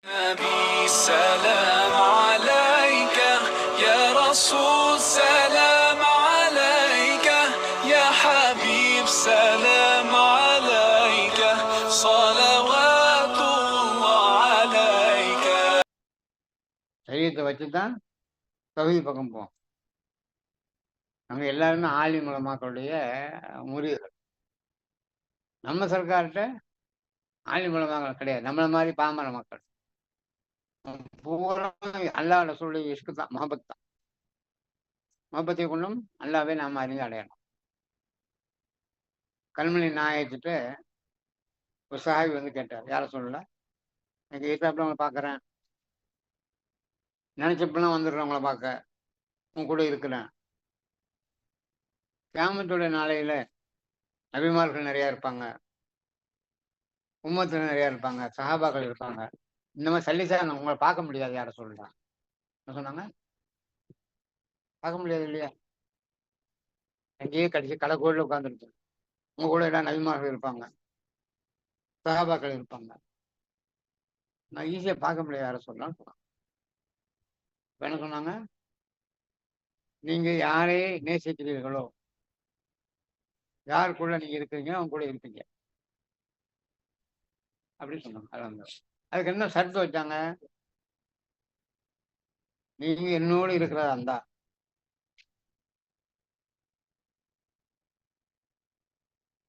نبي سلام عليك يا رسول سلام عليك يا حبيب سلام عليك صلوات الله عليك. சரீரத்தை வச்சு தான் தகுதி பக்கம் போவோம். நம்ம எல்லாருமே ஆலி மூலமாக்களுடைய முறிவுகள். நம்ம சர்க்கார்கிட்ட ஆலி மூலமாக கிடையாது. நம்மள மாதிரி பாமர மக்கள் பூரா அல்லாஹ் ரசூலுடைய இஷ்கு தான், மஹபத் தான். மஹபத்தை கொண்டும் அல்லாவே நாம் அறிந்து அடையணும். கல்மணி நாயகிட்ட ஒரு சஹாபி வந்து கேட்டார், யார சொல்லல, எனக்கு எதிர்த்தாப்புல உங்களை பார்க்குறேன், நினைச்சப்பெல்லாம் வந்துடுறேன் உங்களை பார்க்க, உங்க கூட இருக்கிறேன். கியாமத்துடைய நாளையில நபிமார்கள் நிறைய இருப்பாங்க, உம்மத்துல நிறைய இருப்பாங்க, சஹாபாக்கள் இருப்பாங்க. இந்த மாதிரி சல்லிசா நான் உங்களை பார்க்க முடியாது, யார சொல்லலாம். என்ன சொன்னாங்க? பார்க்க முடியாது இல்லையா? அங்கேயே கடைசி கடைக்கோடில் உட்காந்துருக்கு. உங்க கூட எல்லாம் நபிமார்கள் இருப்பாங்க, சஹாபாக்கள் இருப்பாங்க. நான் ஈஸியா பார்க்க முடியாது, யார சொல்லலாம் சொன்னாங்க. என்ன சொன்னாங்க? நீங்க யாரை நேசிக்கிறீர்களோ, யாருக்குள்ள நீங்க இருக்கிறீங்க அவங்க கூட இருப்பீங்க அப்படின்னு சொன்னாங்க. அதுக்கு என்ன சர்த்து வச்சாங்க? நீங்க என்னோடு இருக்கிறதா இருந்தா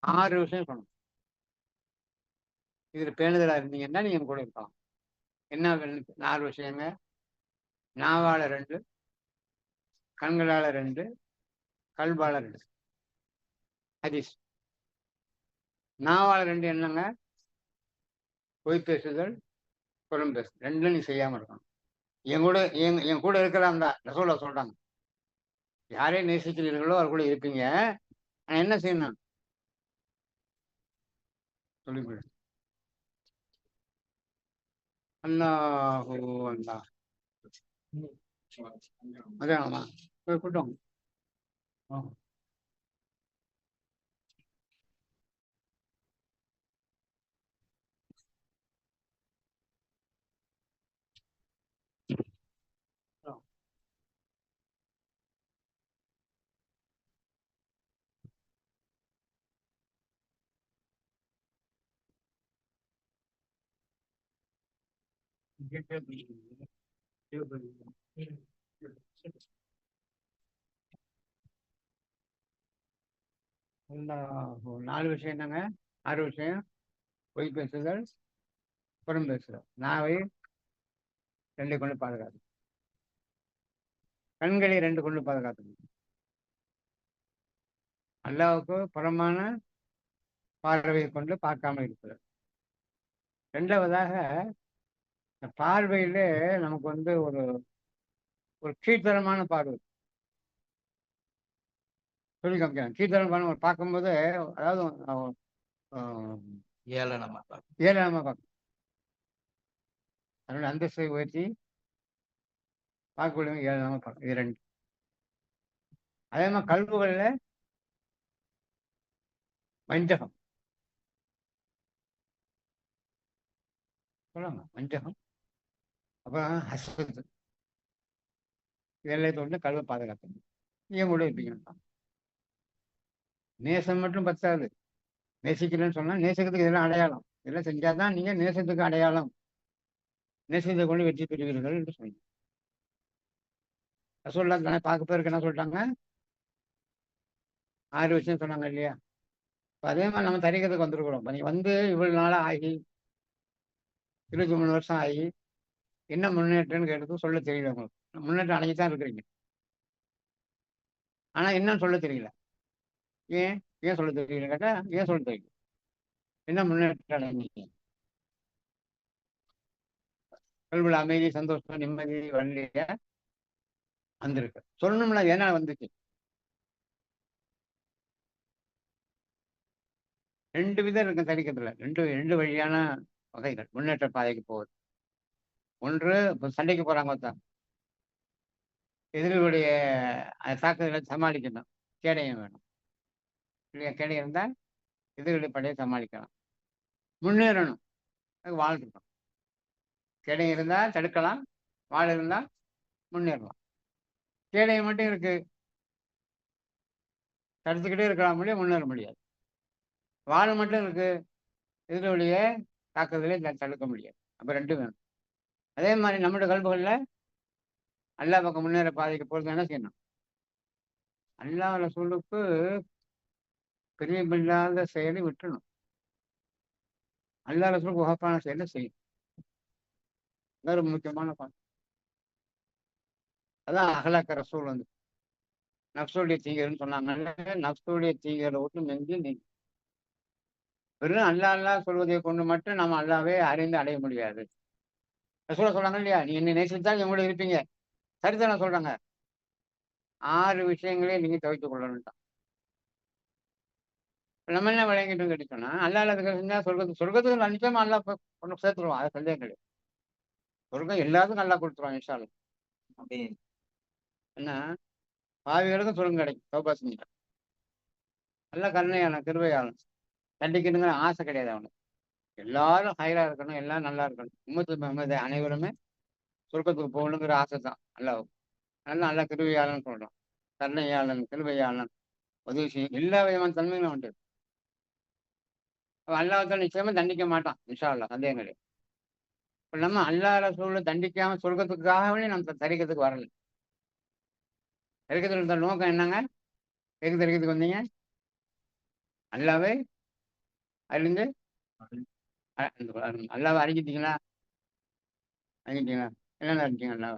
6 விஷயம் சொன்னோம். இதுல பேணுதலா இருந்தீங்கன்னா நீங்க கூட இருக்கலாம். என்ன 4 விஷயங்க? நாவால 2, கண்களால 2, கல்பால 2. ஹதீஸ். நாவால 2 என்னங்க? பொய் பேசுதல், புறம் பேசு, 2 நீ செய்யாம இருக்கணும். என் கூட இருக்கலாம் தான் ரசூலா சொல்றாங்க. யாரே நேசிக்கிறீர்களோ அவர் கூட இருப்பீங்க. ஆனா என்ன செய்யணும் சொல்லிவிடு. அல்லாஹு அல்லாஹ். அதானமா போய் கூட்டம். அல்லாஹு. 4 விஷயம் என்னங்க? 6 விஷயம். பொய் பேசுதல், புறம் பேசுதல். நாவை 2 கொண்டு பாதுகாத்து, கண்களை 2 கொண்டு பாதுகாத்து, அல்லாவுக்கு புறமான பார்வையை கொண்டு பார்க்காம இருக்கிறது. 2வதாக இந்த பார்வையிலே நமக்கு வந்து ஒரு ஒரு கீழ்த்தரமான பார்வை சொல்லி காமிக்கிறாங்க. கீழ்த்தரமான ஒரு பார்க்கும்போது, அதாவது ஏளனமா ஏழாம பார்க்கும். அதனுடைய அந்தஸ்தை உயர்த்தி பார்க்கக்கூடிய ஏழாம பார்க்கும். இது 2. அதே மாதிரி கல்புகளில் வஞ்சகம் சொல்லுவாங்க, வஞ்சகம். அப்புறம் ஹஸ்பத். இதெல்லாம் வந்து கல்வை பாதுகாக்கணும். நீங்க கூட இருப்பீங்க. நேசம் மட்டும் பத்தாது. நேசிக்கிறேன்னு சொன்னா நேசத்துக்கு இதெல்லாம் அடையாளம். இதெல்லாம் செஞ்சாதான் நீங்க நேசத்துக்கு அடையாளம். நேசத்தை கொண்டு வெற்றி பெறுவீர்கள் என்று சொன்னீங்க. ரசூலுல்லாஹ் பார்க்க பேருக்கு என்ன சொல்லிட்டாங்க? 6 விஷயம் சொன்னாங்க இல்லையா? அதே மாதிரி நம்ம தரிக்கிறதுக்கு வந்துருக்கிறோம். நீங்க வந்து இவ்வளவு நாளா ஆகி 23 வருஷம் ஆகி என்ன முன்னேற்றம்னு கேட்டது சொல்ல தெரியல உங்களுக்கு. முன்னேற்றம் அடைஞ்சுதான் இருக்கிறீங்க. ஆனா என்னன்னு சொல்ல தெரியல. ஏன் ஏன் சொல்ல தெரியல கேட்டா, ஏன் சொல்ல தெரியல? என்ன முன்னேற்றம் அடைஞ்சீங்க? கல்வியில் அமைதி, சந்தோஷம், நிம்மதி வரலையா? வந்திருக்கு. சொல்லணும்ல, ஏன்னா வந்துச்சு. 2 விதம் இருக்கு தரிக்கிறதுல. 2 வழியான வகைகள் முன்னேற்ற பாதைக்கு போகுது. ஒன்று, சண்டைக்கு போறாங்க தான், எதிரிகளுடைய தாக்குதலை சமாளிக்கணும். கேடயம் வேணும் இல்லையா? கேடயம் இருந்தால் எதிரிகளுடைய படையை சமாளிக்கலாம். முன்னேறணும், வாழ்க்கணும். கேடயம் இருந்தா தடுக்கலாம், வாள் இருந்தா முன்னேறலாம். கேடயம் மட்டும் இருக்கு, தடுத்துக்கிட்டே இருக்கலாம் முடியும், முன்னேற முடியாது. வாள் மட்டும் இருக்கு, எதிரியுடைய தாக்குதலை தடுக்க முடியாது. அப்ப 2 வேணும். அதே மாரி நம்முடைய கல்புகள்ல அல்லாஹ் பக்கம் முன்னேற பாதைக்கு போறது என்ன செய்யணும்? அல்லாஹ் ரசூலுக்கு பிரியமில்லாத செயலை விட்டுறணும். அல்லாஹ் ரசூலுக்கு வஹப்பான செயலை செய்யணும். அதான் ஒரு முக்கியமான பாயிண்ட். அதான் அகலாக்க ரசூல் வந்து நஃப்ஸுடைய தீங்கன்னு சொன்னாங்கல்ல, நஃப்ஸுடைய தீங்கரை விட்டு நெஞ்சு நீ வெறும் அல்லாஹ் அல்லாஹ் சொல்வதை கொண்டு மட்டும் நம்ம அல்லாஹ்வை அறிந்து அடைய முடியாது. ரசூலா சொல்றாங்க இல்லையா, நீ என்னை நேசித்தால் என் கூட இருப்பீங்க. சரிதானே சொல்றாங்க. 6 விஷயங்களே நீங்க தவிர்த்துக் கொள்ளணும்ட்டான். நம்ம என்ன விளங்கிட்டோம் கேட்டு சொன்னா, அல்லாஹ் அதுக்கு செஞ்சா சொர்க்கத்துக்கு நிச்சயமா அல்லாஹ் கொண்டு சேர்த்துருவான். அது சந்தேகம் கிடையாது. சொர்க்கம் எல்லாத்துக்கும் அல்லாஹ் கொடுத்துருவான் இன்ஷா அல்லாஹ். அப்படி என்ன பாவிகளுக்கும் சொர்க்கம் கிடைக்கும். தௌபா செஞ்சுட்டா. நல்ல கருணையாளன், கிருபையாளன். தண்டிக்கணுங்கிற ஆசை கிடையாது அவனுக்கு. எல்லாரும் ஹைரா இருக்கணும், எல்லாரும் நல்லா இருக்கணும். உம்மத்து முஹம்மது அனைவருமே சொர்க்கத்துக்கு போகணுங்கிற ஆசை தான் அல்லாஹ்வுக்கு. அதனால நல்லா கிருபையாளன்னு சொல்றோம். கருணையாளன், கிருபையாளன், உதவி செய்யும் எல்லா விதமான தன்மைகளும் உண்டு. அல்லாஹ் தால நிச்சயமா தண்டிக்க மாட்டான். இன்ஷா அல்லாஹ் சந்தேகம் கிடையாது. இப்ப நம்ம அல்லாஹ் ரசூல தண்டிக்காம சொர்க்கத்துக்காகவே நம்ம தரிக்கிறதுக்கு வரல. தரிக்கிறதுல இருந்த நோக்கம் என்னங்க? எதுக்கு தரிக்கிறதுக்கு வந்தீங்க? அல்லாஹ்வை அறிந்து அல்லாஹ்வை அறிஞ்சிட்டீங்களா? அறிஞ்சிட்டீங்களா? என்னென்ன அறிஞ்சிட்டீங்க அல்லாஹ்?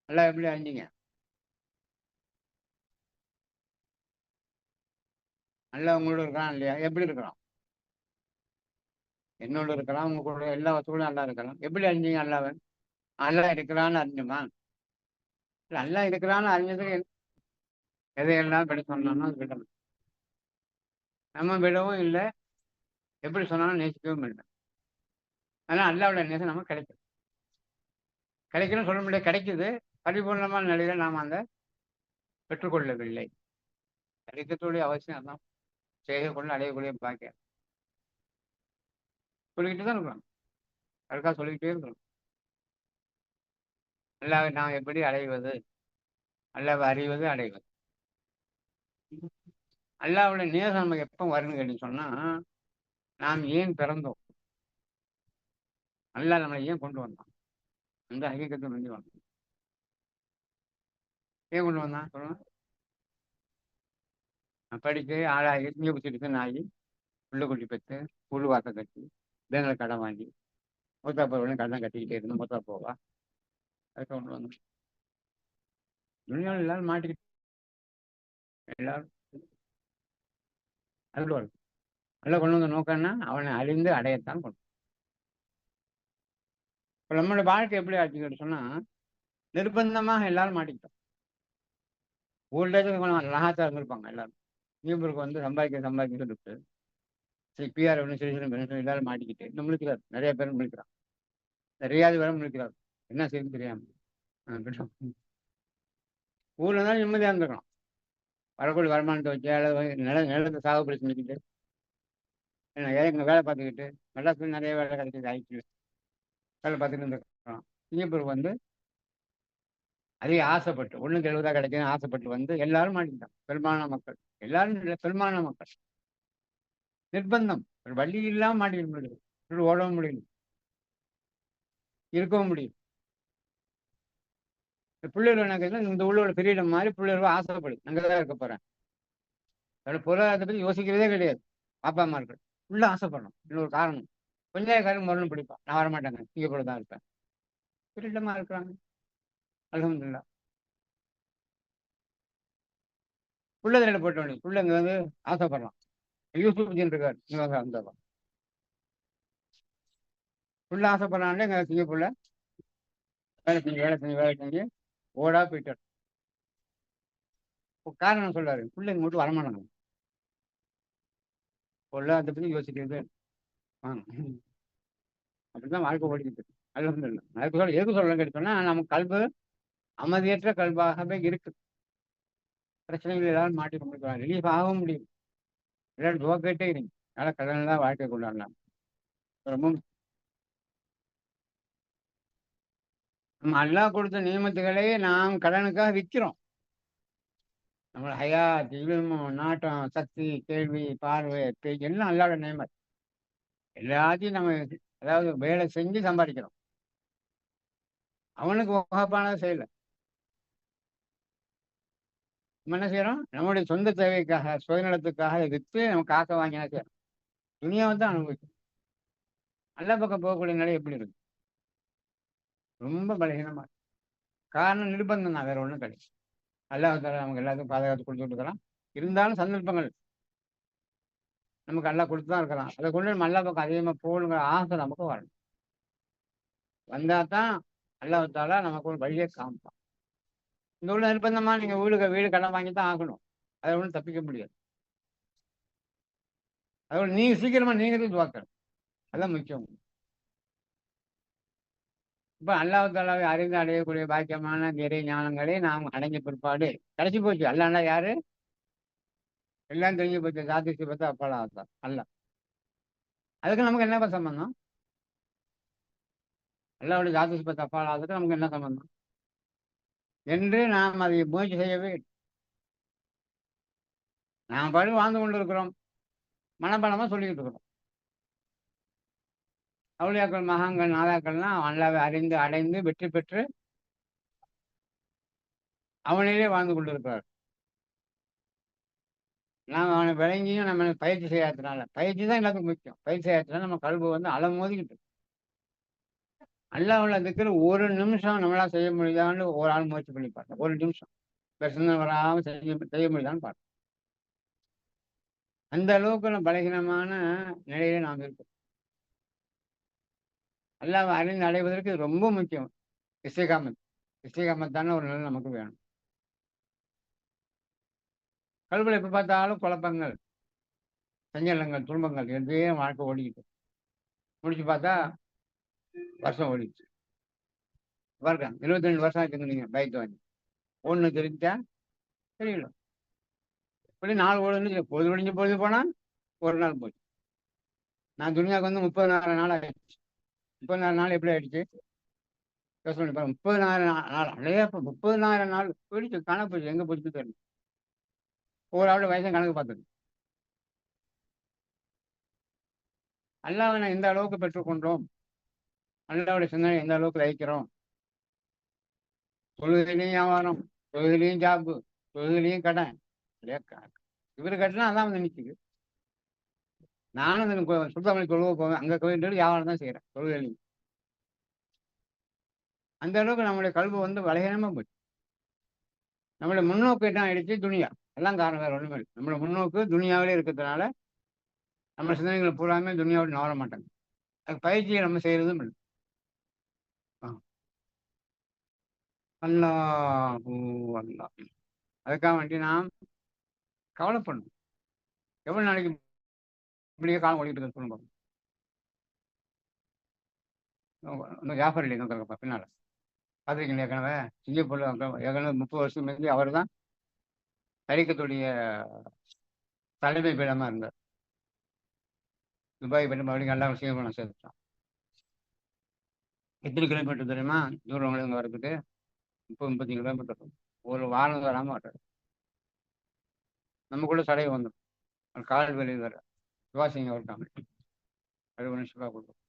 அல்லாஹ் எப்படி அறிஞ்சீங்க? அல்லாஹ் உங்களோட இருக்கிறான் இல்லையா? எப்படி இருக்கிறான்? என்னோட இருக்கலாம், உங்க கூட எல்லா வசூலும் அல்லாஹ் இருக்கலாம். எப்படி அறிஞ்சீங்க அல்லாஹ்வை? அல்லாஹ் இருக்கிறான்னு அறிஞ்சோமா? இல்ல அல்லாஹ் இருக்கிறான்னு அறிஞ்சதுக்கு எதையெல்லாம் விட சொன்னாலும் அது விடணும். நம்ம விடவும் இல்லை, எப்படி சொன்னாலும் நேசிக்கவும் இல்லை. அதனால அல்லாஹ்வுடைய நேசம் நமக்கு கிடைக்கும். கிடைக்கணும்னு சொல்ல முடியாது, கிடைக்குது. பரிபூர்ணமான நிலையில நாம் அந்த பெற்றுக்கொள்ளவில்லை. கிடைக்கக்கூடிய அவசியம் அதான். செய்கை அடையக்கூடிய பாக்கியம். சொல்லிக்கிட்டு தான் இருக்கிறோம். அதுக்காக சொல்லிக்கிட்டே இருக்கிறோம். அல்லாஹ்வை நாம் எப்படி அடைவது? அல்லாஹ்வை அறிவது, அடைவது. அல்லாஹ்வுடைய நேசம் நமக்கு எப்போ வரும்னு கேட்டு சொன்னா, நாம் ஏன் பிறந்தோம்? அல்லாஹ் நம்மளை ஏன் கொண்டு வந்தான்? அந்த ஹகீகத்தை வந்து வந்தான். ஏன் கொண்டு வந்தான் சொல்லுங்க? படித்து ஆளாகி திங்க பிடிச்சிட்டு ஆகி புள்ள குட்டி பெற்று புல் வாச கட்டி பேங்கில் கடன் வாங்கி மூத்தா போகிறவங்க கடன் கட்டிக்கிட்டே இருந்து மூத்தா போவா. அதுக்கு கொண்டு வந்தோம். துணியாவில் எல்லாரும் மாட்டிக்கிட்டு எல்லாரும் அதில் வரும். நல்லா கொண்டு வந்த நோக்கம்னா அவனை அழிந்து அடையத்தான் கொண்டு. இப்போ நம்மளோட வாழ்க்கை எப்படி ஆச்சுக்கிட்டு சொன்னால், நிர்பந்தமாக எல்லாரும் மாட்டிக்கிட்டோம். ஊரில் கொஞ்சம் ரகத்தாக இருந்திருப்பாங்க எல்லாரும். நியூபருக்கு வந்து சம்பாதிக்க இருக்கு. சரி பிஆர் ஒன்று சரி சரி எல்லாரும் மாட்டிக்கிட்டு இன்னும் முழிக்கிறார். நிறைய பேர் முழிக்கிறான். ரியாதி வேற முழிக்கிறார். என்ன செய்யுன்னு தெரியாமல். ஊர்ல தான் நிம்மதியாக இருந்துக்கணும். வரக்கூடிய வருமானத்தை வச்சு நிலத்தை சாகுபடி செஞ்சுக்கிட்டு எங்கள் வேலை பார்த்துக்கிட்டு மெட்ராஸ்ல நிறைய வேலை கிடைக்கிது. ஐடி வேலை பார்த்துட்டு இருந்துருக்கோம். சிங்கப்பூருக்கு வந்து அதிக ஆசைப்பட்டு ஒன்றுக்கு 70 கிடைக்குதுன்னு ஆசைப்பட்டு வந்து எல்லாரும் மாட்டிக்கிட்டான். பெரும்பாலான மக்கள் எல்லாரும் இல்லை, பெரும்பாலான மக்கள் நிர்பந்தம். ஒரு வழி இல்லாமல் மாட்டிக்க முடியுது. ஓடவும் முடியல, இருக்கவும் முடியும். பிள்ளைகள் என்ன இந்த உள்ள பெரிய மாதிரி பிள்ளைகள் ஆசைப்படு அங்கதான் இருக்க போறேன். பொருளாதாரத்தை பத்தி யோசிக்கிறதே கிடையாது. பாப்பா அம்மா இருக்கு உள்ள ஆசைப்படணும். இன்னொரு காரணம் கொஞ்சம் மரணம் பிடிப்பான். நான் வரமாட்டேங்க, இங்கே கூட தான் இருப்பேன். பிரிடமா இருக்கிறாங்க. அல்ஹம்துலில்லாஹ். புள்ள தலையில போட்ட வேண்டிய புள்ள இங்க வந்து ஆசைப்படுறான். யூசுப் ஜீன் இருக்காரு, இங்க அந்த புள்ள ஆசைப்படுறான்ல இங்க சிங்கப்பூர்ல வேலை செஞ்சு ஓடா போயிட்டார். காரணம் சொல்றாரு, புள்ள இங்க மட்டும் வரமாட்டாங்க. பொருளாதாரத்தை பத்தி யோசிக்கிறது அப்படிதான் வாழ்க்கை ஓடிக்கிட்டு இருக்கு. அல்ஹம்துலில்லாஹ். அதுக்கு சொல்ல எதுக்கு சொல்ல கேட்டோம்னா, நம்ம கல்பு அமைதியற்ற கல்பாகவே இருக்கு. பிரச்சனைகள் ஏதாவது மாட்டி கொண்டிருக்கலாம், ரிலீஃப் ஆகவும் முடியும். எல்லாரும் துவக்கிட்டே இருங்க. அதனால கடனை தான் வாழ்க்கை கொண்டாடலாம். ரொம்ப நம்ம அல்லாஹ் கொடுத்த நியமத்துகளே நாம் கடனுக்காக விற்கிறோம். நம்ம ஹயாத், இல்மு, நாட்டம், சக்தி, கேள்வி, பார்வை, பேச்சு எல்லாம் அல்லாஹ்வோட நியமத். எல்லாத்தையும் நம்ம அதாவது வேலை செஞ்சு சம்பாதிக்கிறோம். அவனுக்கு வகாப்பானதை செய்யல. நம்ம என்ன செய்றோம்? நம்முடைய சொந்த தேவைக்காக, சுயநலத்துக்காக இதை வித்து நம்ம காச வாங்கினா செய்றோம். துனியாவ தான் அனுபவிக்கிறோம். அல்லாஹ் பக்கம் போகக்கூடிய நிலை எப்படி இருக்கு? ரொம்ப பலகீனமா இருக்கு. காரணம் நிர்பந்தம் தான். வேற ஒண்ணும் கிடையாது. அல்லாஹ் தஆலா நமக்கு எல்லாத்தையும் பாதுகாத்து குடுத்துட்டு இருக்கிறான். இருந்தாலும் சந்தர்ப்பங்கள் நமக்கு அல்லாஹ் குடுத்து தான் இருக்கிறான். அத கொண்டு நம்ம அல்லாஹ் பக்கம் அதிகமா போகணுங்கிற ஆசை நமக்கு வரணும். வந்தா தான் அல்லாஹ் தஆலா நமக்கு ஒரு வழிய காமிப்பான். இந்த உள்ள நிர்பந்தமா நீங்க வீடு கடன் வாங்கி தான் ஆகணும். அத ஒண்ணும் தப்பிக்க முடியாது. அதோட நீங்க சீக்கிரமா நீங்களே துவாக்கணும். அதான் முக்கியம். இப்ப அல்லாஹ் தஆலாவை அறிந்து அடையக்கூடிய பாக்கியமான இறை ஞானங்களை நாம் அடைஞ்ச பிற்பாடு கிடைச்சு போச்சு. அல்லாஹ்னா யாரு? எல்லாம் தெரிஞ்சு போச்சு. ஜாதி சிபத்து அப்பால் ஆத்தான் அல்லாஹ். அதுக்கு நமக்கு என்னப்பா சம்பந்தம்? அல்லாஹ்வுடைய ஜாதி சிபத்து அப்பால் ஆகுறதுக்கு நமக்கு என்ன சம்பந்தம்? என்று நாம் அதை முயற்சி செய்யவே இல்லை. நாம் பாட்டுக்கு வாழ்ந்து கொண்டிருக்கிறோம். மனப்பாடமா சொல்லிக்கிட்டு இருக்கிறோம். அவுலியாக்கள், மகான்கள், நாதாக்கள்லாம் அல்லாஹ்வை அறிந்து அடைந்து வெற்றி பெற்று அவனிலே வாழ்ந்து கொண்டிருக்கிறார். நாம் அவனை விளங்கியும் நம்ம பயிற்சி செய்யாததுனால, பயிற்சி தான் எல்லாத்துக்கும் முக்கியம். பயிற்சி செய்யாததுனால நம்ம கல்வி வந்து அலமோதிக்கிட்டு. அல்லாஹ்வுல திக்ர் ஒரு நிமிஷம் நம்மளால செய்ய முடியுதான்னு ஒரு ஆள் முயற்சி பண்ணி பார்த்தேன். ஒரு நிமிஷம். பிரச்சனை வராம செய்ய முடியுதான்னு பார்த்தேன். அந்த அளவுக்கு நம்ம பலகீனமான நிலையில நாம் இருக்கோம். அல்லாஹ்வை அறிந்து அடைவதற்கு இது ரொம்ப முக்கியம். இஸ்திகாமத். இஸ்திகாமத்தான ஒரு நிலை நமக்கு வேணும். கல்வில எப்ப பார்த்தாலும் குழப்பங்கள், சஞ்சலங்கள், துன்பங்கள் இதே வாழ்க்கை ஓடிக்கிட்டு. முடிச்சு பார்த்தா வருஷம் ஓடிடுச்சு. பாருங்க 22 வருஷம் ஆச்சுங்க நீங்க பைக் வாங்கி. ஒண்ணு தெரிஞ்சா தெரியல. இப்படி நாள் ஓடுன்னு பொழுது விடிஞ்சு பொழுது போனா ஒரு நாள் போச்சு. நான் துனியாவுக்கு வந்து 34 நாள் ஆயிடுச்சு. 34 நாள் எப்படி ஆயிடுச்சு? யோசனை பண்ணி பாருங்க. 34 நாள் அடையே 34 நாள் போயிடுச்சு. கணக்கு போச்சு. எங்க போச்சு தெரியல. ஒரு ஆளோட வயசையும் கணக்கு பார்த்தது. அல்லாஹ்வை எந்த அளவுக்கு பெற்றுக்கொண்டோம்? அல்லாஹ்வுடைய சிந்தனை எந்த அளவுக்கு லயிக்கிறோம்? தொழுகையிலையும் வியாபாரம், தொழுகையிலையும் ஜாப்பு, தொழுகையிலையும் கடன். இவரு கட்டினா அதான் வந்து நிக்குது. நானும் சுத்தமல்லி தொழுவ போவேன். அங்க போயிட்டு வியாபாரம் தான் செய்யறேன். தொழுகையிலையும். அந்த அளவுக்கு நம்முடைய கல்வி வந்து பலகீனமா போச்சு. நம்மளுடைய முன்னோக்கு என்ன ஆயிடுச்சு? துனியா. எல்லாம் காரணம் வேற ஒண்ணுமே இல்லை. நம்மளோட முன்னோக்கு துனியாவிலே இருக்கிறதுனால நம்ம சிந்தனைகள் பூராமே துனியாவோட நவர மாட்டாங்க. அதுக்கு பயிற்சியை நம்ம செய்யறதும் இல்லை. அல்லாஹு அல்லாஹ். அதுக்காக வேண்டி நாம் கவலைப்படணும். எவ்வளவு நாளைக்கு இப்படியே காலம் ஓடிட்டு இருக்கு சொல்லுங்க. இன்னும் ஜாஃபர் அலி இருக்காங்கப்பா பின்னால. பார்த்துருக்கீங்க ஏற்கனவே சிங்கப்பூர்ல ஏற்கனவே 30 வருஷம் முந்தி அவர் தான் தரிக்கத்துடைய தலைமை பீடமா இருந்தார். துபாய் போயிட்டு மறுபடியும் எல்லா விஷயமும் நான் சேர்த்துட்டான். எத்தனை கிலோமீட்டர் தெரியுமா தூரம் இங்கே வரதுக்கு? 30-35 கிலோமீட்டர். ஒரு வாரம் வராமல் வர்றாரு. நமக்குள்ள சடை வந்துடும். கால் வெளியே வர சுவாசிங்க இருக்காங்க. 60 நிமிஷம் கொடுக்கும்.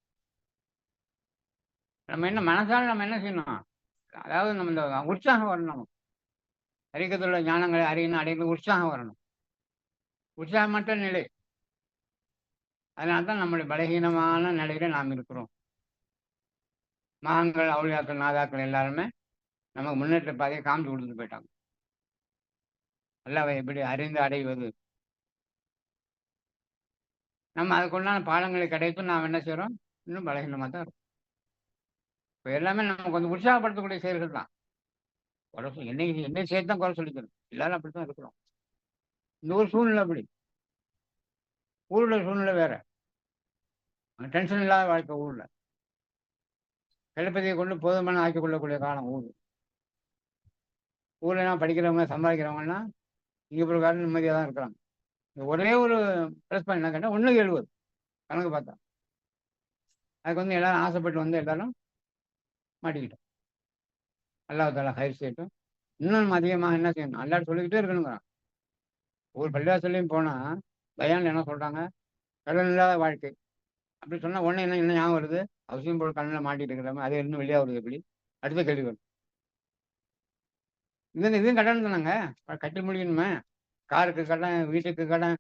நம்ம என்ன மனசால நம்ம என்ன செய்யணும்? அதாவது நம்ம இந்த உற்சாகம் வரணும். அறிக்கத்துள்ள ஞானங்களை அறியணும் அடையணும் உற்சாகம் வரணும். உற்சாகமற்ற நிலை. அதனால்தான் நம்முடைய பலகீனமான நிலையில நாம் இருக்கிறோம். மகான்கள், அவுலியாக்கள், நாதாக்கள் எல்லாருமே நமக்கு முன்னேற்ற பாதையை காமிச்சு கொடுத்துட்டு போயிட்டாங்க. அல்லாஹ்வை எப்படி அறிந்து அடைவது? நம்ம அதுக்குள்ளான பாடங்களை கிடைத்தும் நாம் என்ன செய்யறோம்? இன்னும் பலகீனமா தான் இருக்கும். இப்போ எல்லாமே நமக்கு கொஞ்சம் உற்சாகப்படுத்தக்கூடிய செயல்கள் தான். என்னை சேர்த்து தான் குறை சொல்லிக்கிறோம். எல்லாரும் அப்படித்தான் இருக்கிறோம். இந்த ஒரு சூழ்நிலை அப்படி. ஊருடைய சூழ்நிலை வேற. டென்ஷன் இல்லாத வாழ்க்கை ஊர்ல. கிளப்பதியை கொண்டு போதுமான ஆக்கிக் கொள்ளக்கூடிய காலம் ஊர். ஊர்லாம் படிக்கிறவங்க, சம்பாதிக்கிறவங்கன்னா இங்கே பிரகாரம் நிம்மதியாக தான் இருக்கிறாங்க. ஒரே ஒரு ப்ளஸ் பாயிண்ட் என்ன கேட்டால் 1/70 கணக்கு பார்த்தா. அதுக்கு வந்து எல்லாரும் ஆசைப்பட்டு வந்து எல்லாரும் மாட்டிக்கிட்டோம். அல்லாஹ் தாலா ஹைர் செய்யட்டும். இன்னும் அதிகமாக என்ன செய்யணும்? அல்லாஹ் சொல்லிக்கிட்டே இருக்கணுங்கிறான். ஒரு பள்ளிவாசல்லையும் போனா, பயான்ல என்ன சொல்றாங்க? கடன் இல்லாத வாழ்க்கை. அப்படி சொன்னா உடனே என்ன ஞாபகம் வருது? ஹவுசிங் போர்டு கண்ணுல மாட்டிட்டு இருக்கிறோமே, அது இன்னும் வெளியா வருது எப்படி? அடுத்த கேள்வி வரும். இதுவும் கடன் தானங்க. கட்டி முடிக்கணுமே. காருக்கு கடன், வீட்டுக்கு கடன்,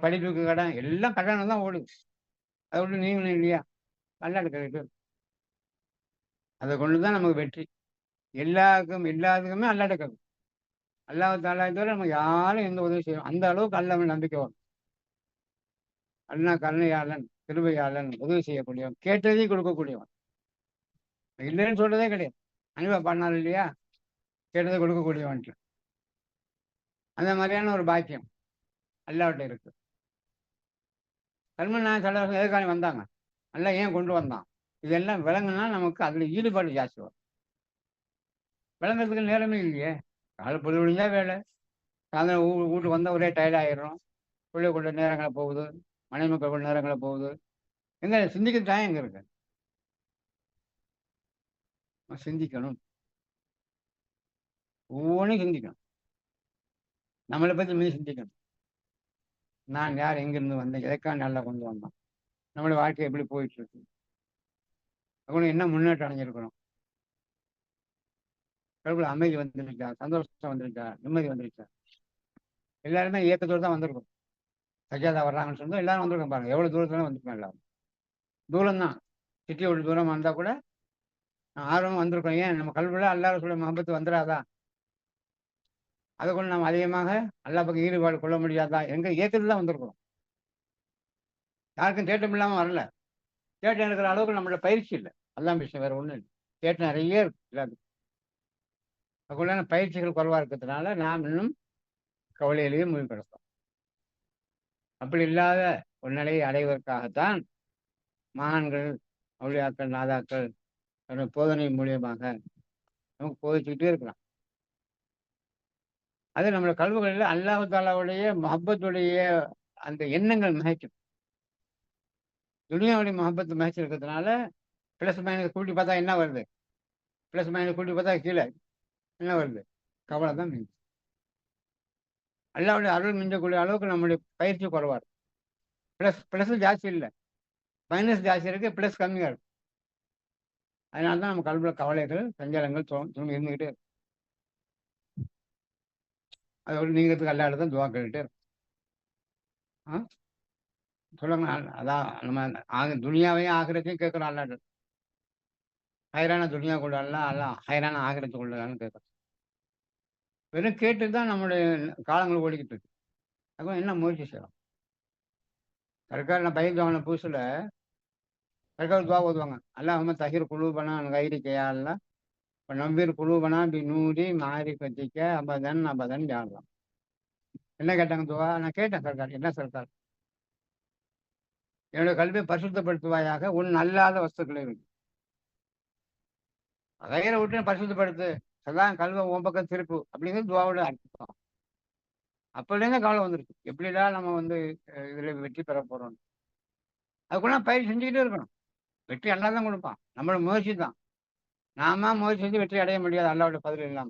படிப்புக்கு கடன், எல்லாம் கடன்ல தான் ஓடுது. அத விட்டு நீங்களும் இல்லையா? அல்லாஹ்ட்ட கேட்டு அத கொண்டு தான் நமக்கு வெற்றி. எல்லாத்துக்குமே அல்லாஹ்ட்ட கேட்கணும். அல்லாஹ் தாலா தவிர நமக்கு யாரும் எந்த உதவி செய்யும். அந்த அளவுக்கு அல்லாஹ் மேல நம்பிக்கை வரும். அல்லாஹ் கருணையாளன், கிருபையாளன், உதவி செய்யக்கூடியவன், கேட்டதையும் கொடுக்கக்கூடியவன். இல்லைன்னு சொல்றதே கிடையாது. அனிவா பாடுனாரு இல்லையா? கேட்டதை கொடுக்கக்கூடியவன்ட்டு. அந்த மாதிரியான ஒரு பாக்கியம் அல்லாஹ்ட்ட இருக்கு. சல்மான் நாயகம் ஸல்லல்லாஹு அலைஹி வஸல்லம் எதுக்காக வந்தாங்க? அல்லாஹ் ஏன் கொண்டு வந்தான்? இதெல்லாம் விளங்குனா நமக்கு அதுல ஈடுபாடு ஜாஸ்தி வரும். விளங்குறதுக்கு நேரமே இல்லையே. காலை பொழுது விடிஞ்சா வேலை. சாயந்தரம் வீட்டுக்கு வந்தா ஒரே டயர்ட் ஆயிடுறோம். பிள்ளை கூட நேரங்கள போகுது. மனைவி மக்கள் கூட நேரங்கள போகுது. எங்க சிந்திக்க டைம் எங்க இருக்கு? சிந்திக்கணும். ஒவ்வொன்னையும் சிந்திக்கணும். நம்மள பத்தி முதல்ல சிந்திக்கணும். நான் யார்? எங்கிருந்து வந்தேன்? எதுக்காக நல்லா கொண்டு வந்தான்? நம்முடைய வாழ்க்கை எப்படி போயிட்டு இருக்கு? அப்புறம் என்ன முன்னேற்றம் அடைஞ்சிருக்கிறோம்? கடவுள் அமைதி வந்துருச்சா? சந்தோஷம் வந்துருச்சா? நிம்மதி வந்துருச்சா? எல்லாருமே ஏக்கத்தோடு தான் வந்திருக்கோம். சஜாதா வர்றாங்கன்னு சொன்னா எல்லாரும் வந்திருக்கோம் பாருங்க. எவ்வளவு தூரத்துல வந்திருக்கோம் எல்லாரும். தூரம் தான். சிட்டியை விட்டு தூரமா இருந்தா கூட ஆர்வமா வந்திருக்கோம். ஏன் நம்ம கல்வில அல்லாஹ் ரசூலுல்லாஹ் முஹப்பத் வந்துராதா? அதை கொண்டு நாம் அதிகமாக அல்லாஹ் பக்கம் ஈடுபாடு கொள்ள முடியாதா? எங்க ஏக்கத்துல தான் வந்திருக்கிறோம். யாருக்கும் தேட்டம் இல்லாம வரல. தேட்டம் இருக்கிற அளவுக்கு நம்மளோட பயிற்சி இல்லை. அதான் விஷயம், வேற ஒண்ணும் இல்லை. தேட்டம் நிறைய இருக்கு எல்லாத்துக்கும். அதுக்குள்ளான பயிற்சிகள் குறைவா இருக்கிறதுனால நாம் இன்னும் கவலையிலேயே மூழ்கி கிடப்போம். அப்படி இல்லாத ஒரு நிலையை அடைவதற்காகத்தான் மகான்கள், அவுலியாக்கள், நாதாக்கள் தன்னுடைய போதனை மூலியமாக நமக்கு போதிச்சுக்கிட்டே இருக்கிறான். அது நம்மளோட கல்விகளில் அல்லாஹ் தாலாவுடைய மஹப்பத்துடைய அந்த எண்ணங்கள் மிகைக்கும். துனியாவுடைய மஹப்பத்து மிகைச்சு இருக்கிறதுனால பிளஸ் மைனஸ் கூட்டி பார்த்தா என்ன வருது? பிளஸ் மைனஸ் கூட்டி பார்த்தா கீழே என்ன வருது? கவலை தான் மிஞ்சும். அல்லாஹ்வுடைய அருள் மிஞ்சக்கூடிய அளவுக்கு நம்முடைய பயிற்சி குறைவா இருக்கு. பிளஸ் ஜாஸ்தி இல்லை, மைனஸ் ஜாஸ்தி இருக்கு, பிளஸ் கம்மியா இருக்கு. அதனால தான் நம்ம கல்வியில் கவலைகள், சஞ்சலங்கள் தோணி இருந்துகிட்டே இருக்கு. அதோட நீங்கிறதுக்கு அல்லாஹ்ட்ட தான் துவா கேட்டுட்டே இருக்கும். ஆ சொல்லுங்க. அதான் நம்ம துனியாவையும் ஆகிரத்தையும் கேட்குறோம் அல்லாஹ்ட்ட. ஹைரான துனியா கொண்டு வரலாம், அல்லாஹ் ஹைரான ஆகிரத்தை கொண்டு வரலாம்னு கேட்குறோம். வெறும் கேட்டு தான் நம்முடைய காலங்கள் ஓடிக்கிட்டு இருக்கு. அதுவும் என்ன முயற்சி செய்யலாம்? சர்க்கார் நான் பயிர் வாங்கின புதுசுல சர்க்கார் துவா ஓதுவாங்க. அல்லாஹும்ம தஹிர் குலூபனா அன் கைரிக்க யா அல்லாஹ் வ நவ்விர் குலூபனா பிநூரி மாரிஃபத்திக்க அபதன் அபதன் யா அல்லாஹ். என்ன கேட்டாங்க துவா? நான் கேட்டேன் சர்க்கார். என்ன சர்க்கார்? என்னுடைய கல்வியை பரிசுத்தப்படுத்துவாயாக உன் அல்லாத வஸ்துக்களை இருக்கு. கயிறை விட்டு பரிசுத்தப்படுத்து. சதா கல்வை உன் பக்கம் திருப்பு அப்படிங்கிறது துவாவோட அர்த்தம். அப்போலேருந்தே கவலை வந்துருச்சு. எப்படிலாம் நம்ம இதுல வெற்றி பெற போறோம். அதுக்குள்ள பயிர் செஞ்சுக்கிட்டே இருக்கணும். வெற்றி அல்லாஹ் தான் கொடுப்பான். நம்மளோட முயற்சி தான். நாம முயற்சி செஞ்சு வெற்றி அடைய முடியாது அல்லாஹ்வுடைய பதில் இல்லாம.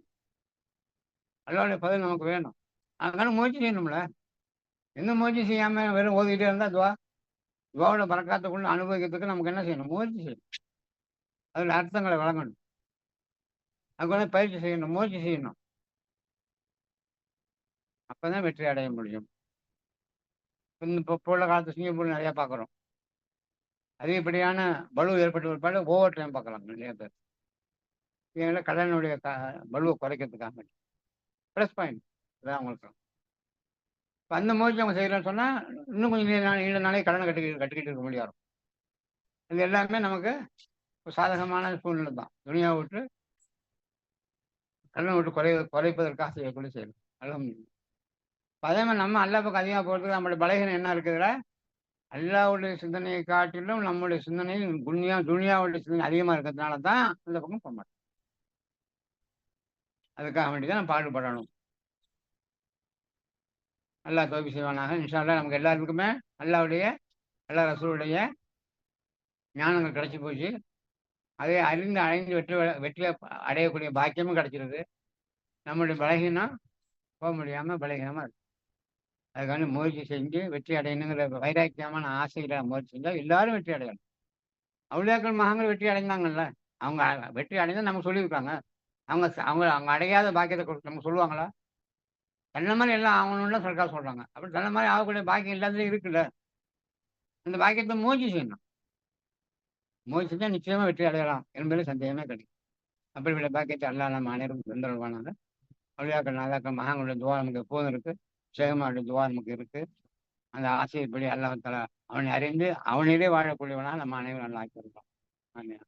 அல்லாஹ்வுடைய பதில் நமக்கு வேணும். அதனால முயற்சி செய்யணும்ல. எந்த முயற்சி செய்யாம வெறும் ஓதிக்கிட்டே இருந்தா துவாவோட பறக்காத்துக்குள்ள அனுபவிக்கிறதுக்கு நமக்கு என்ன செய்யணும்? முயற்சி செய்யணும். அதில் அர்த்தங்களை வழங்கணும். அதுக்குள்ள பயிற்சி செய்யணும், முயற்சி செய்யணும். அப்பதான் வெற்றி அடைய முடியும். இப்போ உள்ள காலத்து சிங்கப்பூர் நிறைய பார்க்குறோம். அதிகப்படியான பலு ஏற்பட்ட பிற்பாடு ஓவர் டைம் பார்க்கலாம் நிறைய பேர். இதனால கடனுடைய பலுவை குறைக்கிறதுக்காக ப்ளஸ் பாயிண்ட் அதான் அவங்களுக்கு. இப்போ அந்த முயற்சி அவங்க செய்யலன்னு சொன்னால் இன்னும் கொஞ்சம் நீண்ட நாளே கடனை கட்டிக்கிட்டு இருக்க முடியாது. இது எல்லாமே நமக்கு ஒரு சாதகமான சூழ்நிலை தான். துனியா விட்டு கடனை விட்டு குறைப்பதற்காக செய்யக்கூடிய செயல். அல்ஹம்துலில்லாஹ். அதே மாதிரி நம்ம அல்லாஹ் பக்கம் அதிகமாக போகிறதுக்கு நம்மளுடைய பலகீனம் என்ன இருக்குதுல? அல்லாஹ்வுடைய சிந்தனையை காட்டிலும் நம்முடைய சிந்தனை துனியாவுடைய சிந்தனை அதிகமாக இருக்கிறதுனால தான் அந்த பக்கம் போக மாட்டோம். அதுக்காக வேண்டி தான் நம்ம பாடுபடணும். அல்லாஹ் தௌஃபீக் செய்வானாக. இன்ஷா அல்லாஹ் நமக்கு எல்லாருக்குமே அல்லாஹ்வுடைய, அல்லாஹ் ரசூலுடைய ஞானங்கள் கிடைச்சி போச்சு. அதை அறிந்து அடைந்து வெற்றியை அடையக்கூடிய பாக்கியமும் கிடைச்சிருது. நம்முடைய பலகீனம் போக முடியாம பலகீனமா இருக்கு. அதுக்காண்டி முயற்சி செஞ்சு வெற்றி அடையணுங்கிற வைராக்கியமான ஆசையில முயற்சி செஞ்சா எல்லாரும் வெற்றி அடையலாம். அவுலியாக்கள் மகான்கள் வெற்றி அடைந்தாங்கல்ல. அவங்க வெற்றி அடைந்தா நமக்கு சொல்லியிருக்காங்க. அவங்க அவங்க அடையாத பாக்கியத்தை நமக்கு சொல்லுவாங்களா? தன்ன மாரி எல்லாம் ஆகணும்லாம் சர்க்கார் சொல்றாங்க. அப்படி தன்ன மாரி ஆகக்கூடிய பாக்கியம் எல்லாத்துலயும் இருக்குல்ல. அந்த பாக்கியத்த முயற்சி செய்யணும். முயற்சி செஞ்சா நிச்சயமா வெற்றி அடையலாம் என்பதில் சந்தேகமே கிடையாது. அப்படிப்பட்ட பாக்கியத்தை அல்லாஹ் நம்ம அனைவருக்கும் தந்தருள்வானாக. அவுலியாக்கள், நாதாக்கள், மகான்களுடைய துவா நமக்கு எப்போதும் இருக்கு. ஷேகுமாருடைய துவா நமக்கு இருக்கு. அந்த ஆசைப்படி அல்லாஹ் தஆலா அவனை அறிந்து அவனிலே வாழக்கூடியவனாக நம்ம அனைவரும் நல்லா ஆக்கியிருக்கோம். ஆமீன்.